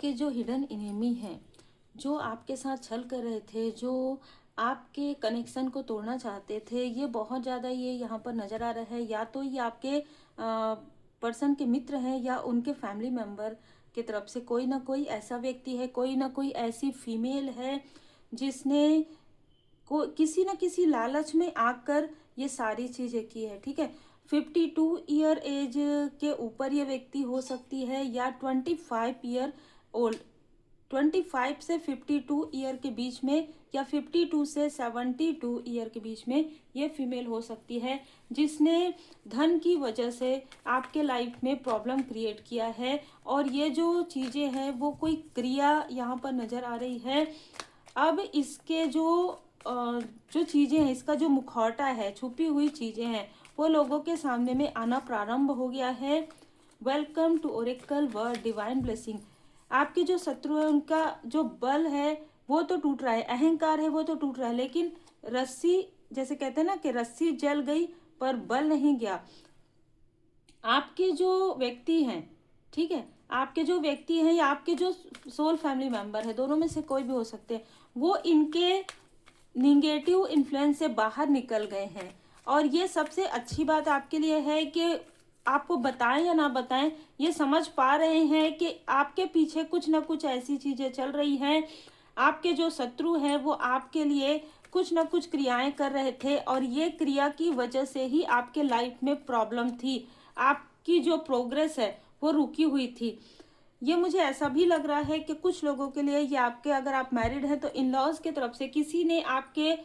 आपके जो hidden enemy हैं, जो आपके साथ छल कर रहे थे, जो आपके कनेक्शन को तोड़ना चाहते थे, ये बहुत ज़्यादा ये यहाँ पर नज़र आ रहा है। या तो ये आपके पर्सन के मित्र हैं या उनके फैमिली मेम्बर की तरफ से कोई ना कोई ऐसा व्यक्ति है, कोई ना कोई ऐसी फीमेल है जिसने को किसी न किसी लालच में आकर ये सारी चीज़ें की है। ठीक है, 52 ईयर एज के ऊपर ये व्यक्ति हो सकती है या 25 ईयर ओल्ड, 25 से 52 ईयर के बीच में या 52 से 72 ईयर के बीच में ये फीमेल हो सकती है, जिसने धन की वजह से आपके लाइफ में प्रॉब्लम क्रिएट किया है। और ये जो चीज़ें हैं वो कोई क्रिया यहाँ पर नज़र आ रही है। अब इसके जो चीज़ें हैं, इसका जो मुखौटा है, छुपी हुई चीज़ें हैं, वो लोगों के सामने में आना प्रारंभ हो गया है। Welcome to Oracle Word Divine Blessing. आपके जो शत्रु है उनका जो बल है वो तो टूट रहा है, अहंकार है वो तो टूट रहा है, लेकिन रस्सी, जैसे कहते हैं ना कि रस्सी जल गई पर बल नहीं गया। आपके जो व्यक्ति हैं, ठीक है, आपके जो व्यक्ति हैं या आपके जो सोल फैमिली मेंबर है, दोनों में से कोई भी हो सकते हैं, वो इनके निगेटिव इन्फ्लुएंस से बाहर निकल गए हैं। और ये सबसे अच्छी बात आपके लिए है कि आपको बताएं या ना बताएं, ये समझ पा रहे हैं कि आपके पीछे कुछ ना कुछ ऐसी चीज़ें चल रही हैं। आपके जो शत्रु हैं वो आपके लिए कुछ ना कुछ क्रियाएं कर रहे थे और ये क्रिया की वजह से ही आपके लाइफ में प्रॉब्लम थी। आपकी जो प्रोग्रेस है वो रुकी हुई थी। ये मुझे ऐसा भी लग रहा है कि कुछ लोगों के लिए ये आपके, अगर आप मैरिड हैं तो इन लॉज की तरफ से किसी ने आपके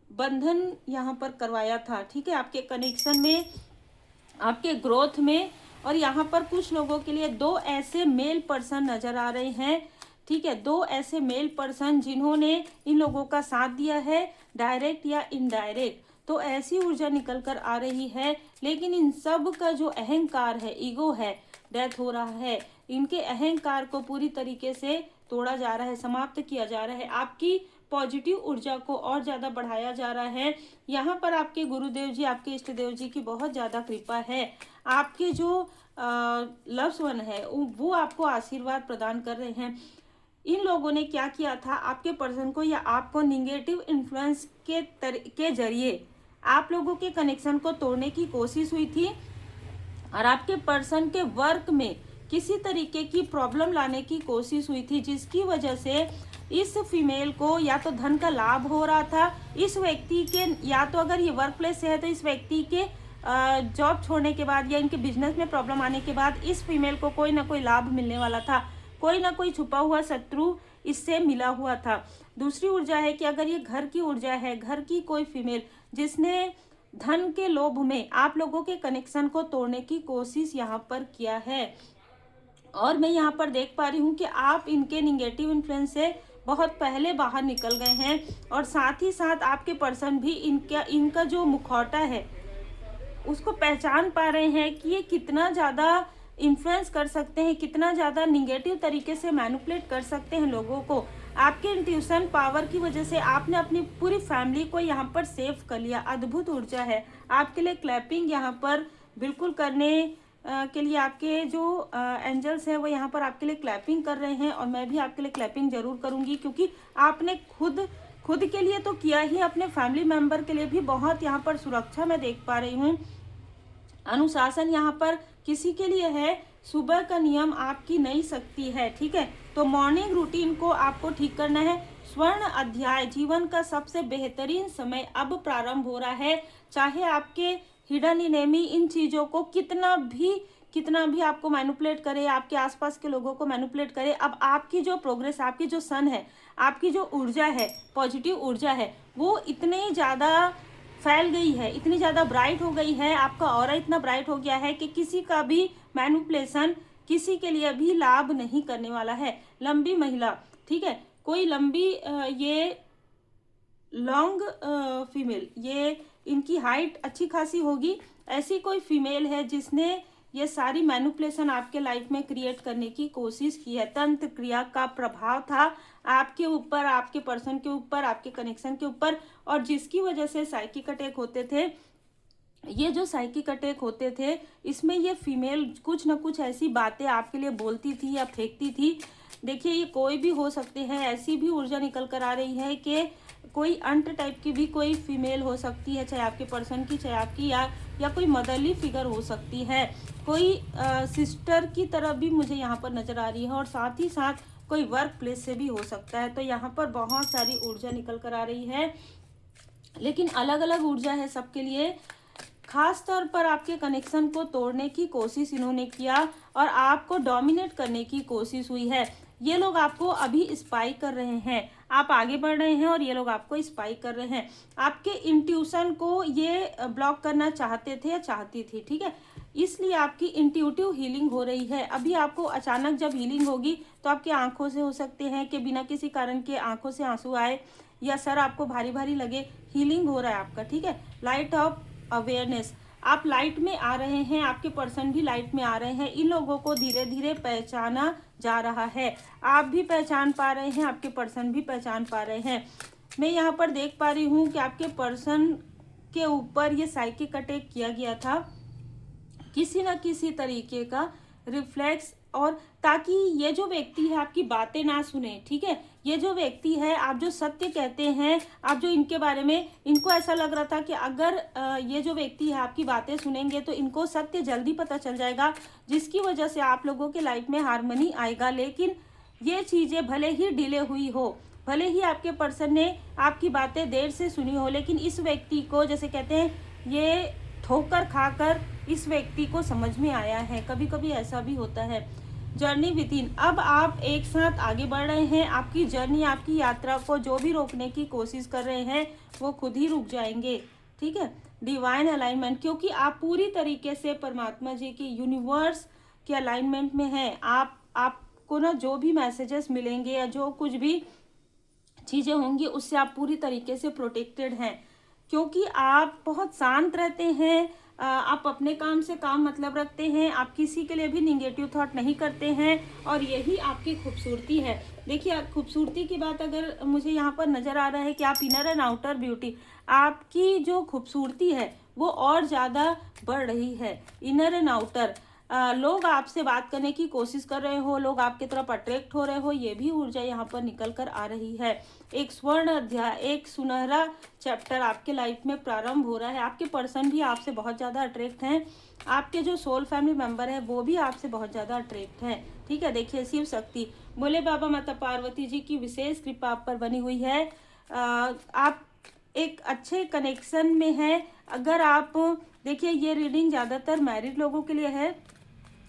बंधन यहाँ पर करवाया था। ठीक है, आपके कनेक्शन में, आपके ग्रोथ में। और यहाँ पर कुछ लोगों के लिए दो ऐसे मेल पर्सन नजर आ रहे हैं। ठीक है, दो ऐसे मेल पर्सन जिन्होंने इन लोगों का साथ दिया है, डायरेक्ट या इनडायरेक्ट। तो ऐसी ऊर्जा निकल कर आ रही है, लेकिन इन सब का जो अहंकार है, ईगो है, डेथ हो रहा है। इनके अहंकार को पूरी तरीके से तोड़ा जा रहा है, समाप्त किया जा रहा है। आपकी पॉजिटिव ऊर्जा को और ज़्यादा बढ़ाया जा रहा है। यहाँ पर आपके गुरुदेव जी, आपके इष्ट देव जी की बहुत ज़्यादा कृपा है। आपके जो लव्स वन है वो आपको आशीर्वाद प्रदान कर रहे हैं। इन लोगों ने क्या किया था, आपके पर्सन को या आपको निगेटिव इन्फ्लुएंस के जरिए आप लोगों के कनेक्शन को तोड़ने की कोशिश हुई थी और आपके पर्सन के वर्क में किसी तरीके की प्रॉब्लम लाने की कोशिश हुई थी, जिसकी वजह से इस फीमेल को या तो धन का लाभ हो रहा था, इस व्यक्ति के, या तो अगर ये वर्क प्लेस से है तो इस व्यक्ति के जॉब छोड़ने के बाद या इनके बिजनेस में प्रॉब्लम आने के बाद इस फीमेल को कोई ना कोई लाभ मिलने वाला था, कोई ना कोई छुपा हुआ शत्रु इससे मिला हुआ था। दूसरी ऊर्जा है कि अगर ये घर की ऊर्जा है, घर की कोई फीमेल जिसने धन के लोभ में आप लोगों के कनेक्शन को तोड़ने की कोशिश यहाँ पर किया है। और मैं यहाँ पर देख पा रही हूँ कि आप इनके निगेटिव इन्फ्लुएंस से बहुत पहले बाहर निकल गए हैं और साथ ही साथ आपके पर्सन भी इनका जो मुखौटा है उसको पहचान पा रहे हैं कि ये कितना ज़्यादा इन्फ्लुएंस कर सकते हैं, कितना ज़्यादा निगेटिव तरीके से मैनिपुलेट कर सकते हैं लोगों को। आपके इंट्यूशन पावर की वजह से आपने अपनी पूरी फैमिली को यहाँ पर सेव कर लिया। अद्भुत ऊर्जा है आपके लिए। क्लैपिंग यहाँ पर बिल्कुल करने के लिए आपके जो एंजल्स हैं वो यहाँ पर आपके लिए क्लैपिंग कर रहे हैं और मैं भी आपके लिए क्लैपिंग जरूर करूँगी, क्योंकि आपने खुद के लिए तो किया ही, अपने फैमिली मेम्बर के लिए भी बहुत यहाँ पर सुरक्षा मैं देख पा रही हूँ। अनुशासन यहाँ पर किसी के लिए है, सुबह का नियम आपकी नई शक्ति है। ठीक है, तो मॉर्निंग रूटीन को आपको ठीक करना है। स्वर्ण अध्याय, जीवन का सबसे बेहतरीन समय अब प्रारंभ हो रहा है। चाहे आपके हिडन एनिमी इन चीज़ों को कितना भी आपको मैनिपुलेट करे, आपके आसपास के लोगों को मैनिपुलेट करे, अब आपकी जो प्रोग्रेस, आपकी जो सन है, आपकी जो ऊर्जा है, पॉजिटिव ऊर्जा है, वो इतनी ज़्यादा फैल गई है, इतनी ज़्यादा ब्राइट हो गई है, आपका ऑरा इतना ब्राइट हो गया है कि किसी का भी मैनिपुलेशन किसी के लिए भी लाभ नहीं करने वाला है। लंबी महिला, ठीक है, कोई लंबी ये लॉन्ग फीमेल, ये इनकी हाइट अच्छी खासी होगी, ऐसी कोई फीमेल है जिसने ये सारी मैनिपुलेशन आपके लाइफ में क्रिएट करने की कोशिश की है। तंत्र क्रिया का प्रभाव था आपके ऊपर, आपके पर्सन के ऊपर, आपके कनेक्शन के ऊपर, और जिसकी वजह से साइकिक अटैक होते थे, ये जो साइकिक अटैक होते थे, इसमें ये फीमेल कुछ ना कुछ ऐसी बातें आपके लिए बोलती थी या फेंकती थी। देखिए, ये कोई भी हो सकते हैं, ऐसी भी ऊर्जा निकल कर आ रही है कि कोई अंट टाइप की भी कोई फीमेल हो सकती है, चाहे आपके पर्सन की, चाहे आपकी, या कोई मदरली फिगर हो सकती है, कोई सिस्टर की तरह भी मुझे यहाँ पर नज़र आ रही है, और साथ ही साथ कोई वर्क प्लेस से भी हो सकता है। तो यहाँ पर बहुत सारी ऊर्जा निकल कर आ रही है, लेकिन अलग अलग ऊर्जा है सबके लिए। खास तौर पर आपके कनेक्शन को तोड़ने की कोशिश इन्होंने किया और आपको डोमिनेट करने की कोशिश हुई है। ये लोग आपको अभी स्पाई कर रहे हैं, आप आगे बढ़ रहे हैं और ये लोग आपको स्पाई कर रहे हैं। आपके इंट्यूशन को ये ब्लॉक करना चाहते थे या चाहती थी, ठीक है, इसलिए आपकी इंट्यूटिव हीलिंग हो रही है। अभी आपको अचानक जब हीलिंग होगी तो आपकी आंखों से हो सकते हैं कि बिना किसी कारण के आंखों से आंसू आए, या सर आपको भारी भारी लगे। हीलिंग हो रहा है आपका, ठीक है। लाइट ऑफ अवेयरनेस, आप लाइट में आ रहे हैं, आपके पर्सन भी लाइट में आ रहे हैं। इन लोगों को धीरे धीरे पहचाना जा रहा है, आप भी पहचान पा रहे हैं, आपके पर्सन भी पहचान पा रहे हैं। मैं यहाँ पर देख पा रही हूँ कि आपके पर्सन के ऊपर ये साइकिक अटैक किया गया था, किसी ना किसी तरीके का रिफ्लेक्स, और ताकि ये जो व्यक्ति है आपकी बातें ना सुने, ठीक है। ये जो व्यक्ति है, आप जो सत्य कहते हैं, आप जो इनके बारे में, इनको ऐसा लग रहा था कि अगर ये जो व्यक्ति है आपकी बातें सुनेंगे तो इनको सत्य जल्दी पता चल जाएगा, जिसकी वजह से आप लोगों के लाइफ में हार्मनी आएगा। लेकिन ये चीज़ें भले ही डिले हुई हो, भले ही आपके पर्सन ने आपकी बातें देर से सुनी हो, लेकिन इस व्यक्ति को, जैसे कहते हैं, ये ठोकर खाकर इस व्यक्ति को समझ में आया है। कभी कभी ऐसा भी होता है। जर्नी विद इन, अब आप एक साथ आगे बढ़ रहे हैं। आपकी जर्नी, आपकी यात्रा को जो भी रोकने की कोशिश कर रहे हैं वो खुद ही रुक जाएंगे, ठीक है। डिवाइन अलाइनमेंट, क्योंकि आप पूरी तरीके से परमात्मा जी की, यूनिवर्स के अलाइनमेंट में हैं। आपको ना जो भी मैसेजेस मिलेंगे या जो कुछ भी चीज़ें होंगी उससे आप पूरी तरीके से प्रोटेक्टेड हैं, क्योंकि आप बहुत शांत रहते हैं। आप अपने काम से काम मतलब रखते हैं, आप किसी के लिए भी निगेटिव थॉट नहीं करते हैं, और यही आपकी खूबसूरती है। देखिए, खूबसूरती की बात अगर मुझे यहाँ पर नज़र आ रहा है कि आप इनर एंड आउटर ब्यूटी, आपकी जो खूबसूरती है वो और ज़्यादा बढ़ रही है। इनर एंड आउटर, लोग आपसे बात करने की कोशिश कर रहे हो, लोग आपकी तरफ अट्रैक्ट हो रहे हो, ये भी ऊर्जा यहाँ पर निकल कर आ रही है। एक स्वर्ण अध्याय, एक सुनहरा चैप्टर आपके लाइफ में प्रारंभ हो रहा है। आपके पर्सन भी आपसे बहुत ज़्यादा अट्रैक्ट हैं, आपके जो सोल फैमिली मेंबर है वो भी आपसे बहुत ज़्यादा अट्रैक्ट हैं, ठीक है। देखिए, शिव शक्ति, भोले बाबा माता पार्वती जी की विशेष कृपा आप पर बनी हुई है। आप एक अच्छे कनेक्शन में हैं। अगर आप देखिए, ये रीडिंग ज़्यादातर मैरिड लोगों के लिए है,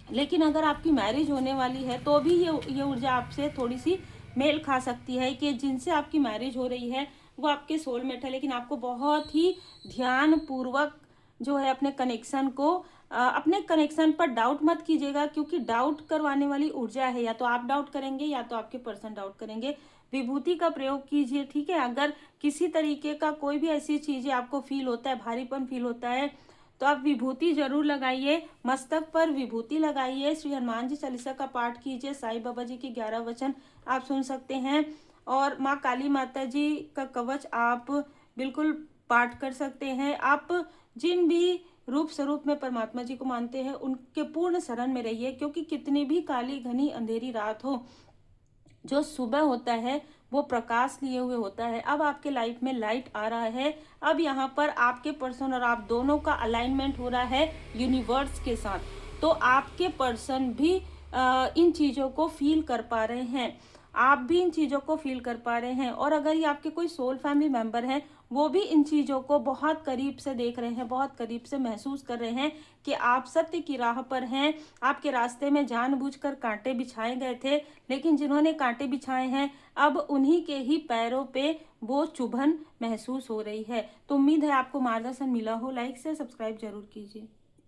लेकिन अगर आपकी मैरिज होने वाली है तो भी ये ऊर्जा आपसे थोड़ी सी मेल खा सकती है कि जिनसे आपकी मैरिज हो रही है वो आपके सोलमेट है। लेकिन आपको बहुत ही ध्यान पूर्वक जो है अपने कनेक्शन को, अपने कनेक्शन पर डाउट मत कीजिएगा, क्योंकि डाउट करवाने वाली ऊर्जा है। या तो आप डाउट करेंगे या तो आपके पर्सन डाउट करेंगे। विभूति का प्रयोग कीजिए, ठीक है। अगर किसी तरीके का कोई भी ऐसी चीज़ें आपको फील होता है, भारीपन फील होता है, तो आप विभूति जरूर लगाइए, मस्तक पर विभूति लगाइए। श्री हनुमान जी चालीसा का पाठ कीजिए, साईं बाबा जी के 11 वचन आप सुन सकते हैं, और माँ काली माता जी का कवच आप बिल्कुल पाठ कर सकते हैं। आप जिन भी रूप स्वरूप में परमात्मा जी को मानते हैं उनके पूर्ण शरण में रहिए, क्योंकि कितनी भी काली घनी अंधेरी रात हो, जो सुबह होता है वो प्रकाश लिए हुए होता है। अब आपके लाइफ में लाइट आ रहा है। अब यहाँ पर आपके पर्सन और आप दोनों का अलाइनमेंट हो रहा है यूनिवर्स के साथ, तो आपके पर्सन भी इन चीज़ों को फील कर पा रहे हैं, आप भी इन चीज़ों को फील कर पा रहे हैं। और अगर ये आपके कोई सोल फैमिली मेंबर हैं, वो भी इन चीज़ों को बहुत करीब से देख रहे हैं, बहुत करीब से महसूस कर रहे हैं कि आप सत्य की राह पर हैं। आपके रास्ते में जानबूझकर कांटे बिछाए गए थे, लेकिन जिन्होंने कांटे बिछाए हैं अब उन्हीं के ही पैरों पे वो चुभन महसूस हो रही है। तो उम्मीद है आपको मार्गदर्शन मिला हो। लाइक से सब्सक्राइब जरूर कीजिए।